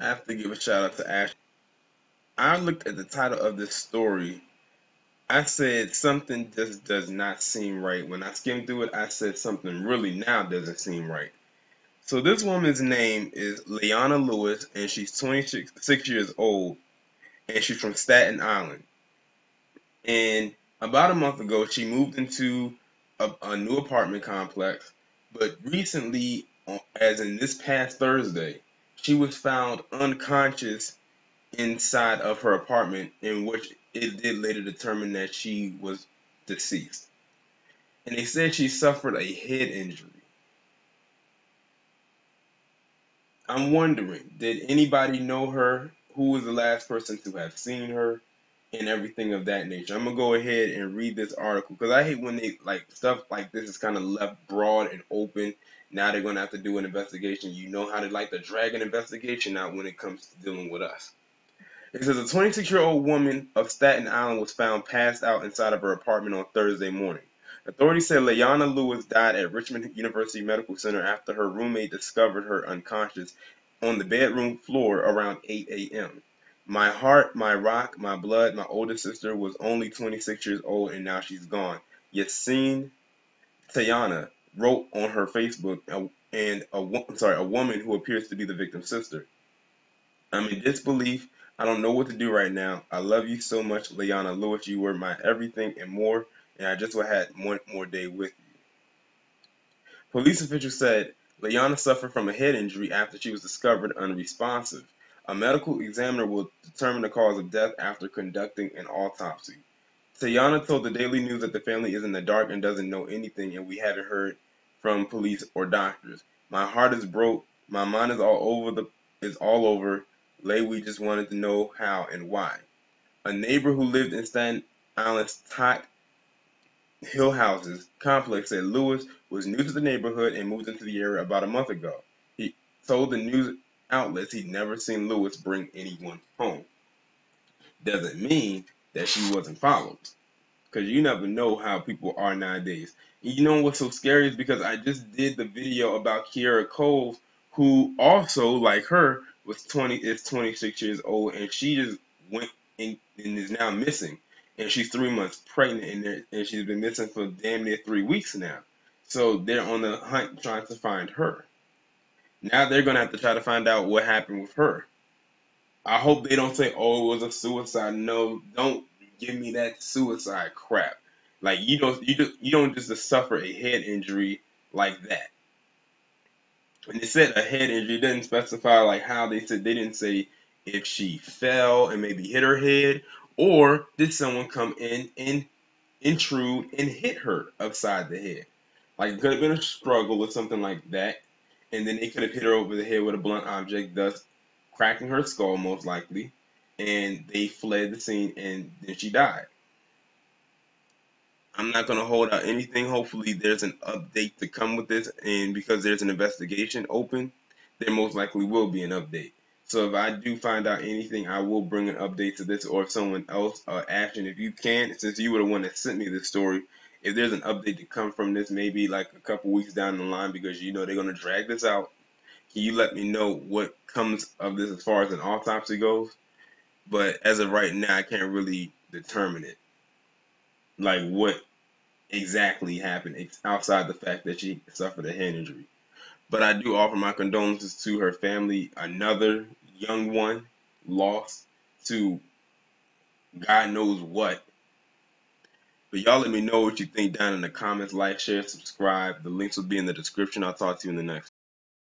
I have to give a shout out to Ash. I looked at the title of this story. I said something just does not seem right. When I skimmed through it, I said something really now doesn't seem right. So this woman's name is Leayana Lewis, and she's 26 years old, and she's from Staten Island. And about a month ago, she moved into a new apartment complex. But recently, as in this past Thursday, she was found unconscious inside of her apartment, in which it did later determine that she was deceased. And they said she suffered a head injury. I'm wondering, did anybody know her? Who was the last person to have seen her? And everything of that nature. I'm gonna go ahead and read this article because I hate when they like stuff like this is kind of left broad and open. Now they're gonna have to do an investigation. You know how they like to drag an investigation out when it comes to dealing with us. It says a 26-year-old woman of Staten Island was found passed out inside of her apartment on Thursday morning. Authorities said Leayana Lewis died at Richmond University Medical Center after her roommate discovered her unconscious on the bedroom floor around 8 a.m. My heart, my rock, my blood, my older sister was only 26 years old and now she's gone. Yassine Tayana wrote on her Facebook, and a woman who appears to be the victim's sister. I'm in disbelief. I don't know what to do right now. I love you so much, Leayana Lewis. You were my everything and more, and I just had one more day with you. Police officials said Leayana suffered from a head injury after she was discovered unresponsive. A medical examiner will determine the cause of death after conducting an autopsy. Tayana told the Daily News that the family is in the dark and doesn't know anything, and we haven't heard from police or doctors. My heart is broke. My mind is all over. Lay, we just wanted to know how and why. A neighbor who lived in Staten Island's Tot Hill Houses complex said Lewis was new to the neighborhood and moved into the area about a month ago. He told the news outlets he'd never seen Lewis bring anyone home. Doesn't mean that she wasn't followed, because you never know how people are nowadays. And you know what's so scary is because I just did the video about Kiara Cole, who also, like her, is 26 years old, and she just went and is now missing, and she's 3 months pregnant, and she's been missing for damn near 3 weeks now. So they're on the hunt trying to find her. Now they're gonna have to try to find out what happened with her. I hope they don't say, "Oh, it was a suicide." No, don't give me that suicide crap. Like you don't just suffer a head injury like that. And they said a head injury, didn't specify like how. They didn't say if she fell and maybe hit her head, or did someone come in and intrude and hit her upside the head. Like it could have been a struggle or something like that, and then they could have hit her over the head with a blunt object, thus cracking her skull most likely, and they fled the scene and then she died. I'm not going to hold out anything. Hopefully there's an update to come with this, and because there's an investigation open, there most likely will be an update. So if I do find out anything, I will bring an update to this, or if someone else, Ashton, if you can, since you were the one that sent me this story, if there's an update to come from this, maybe like a couple weeks down the line, because you know they're going to drag this out, can you let me know what comes of this as far as an autopsy goes? But as of right now, I can't really determine it. Like what exactly happened outside the fact that she suffered a head injury. But I do offer my condolences to her family. Another young one lost to God knows what. But y'all let me know what you think down in the comments. Like, share, subscribe. The links will be in the description. I'll talk to you in the next one.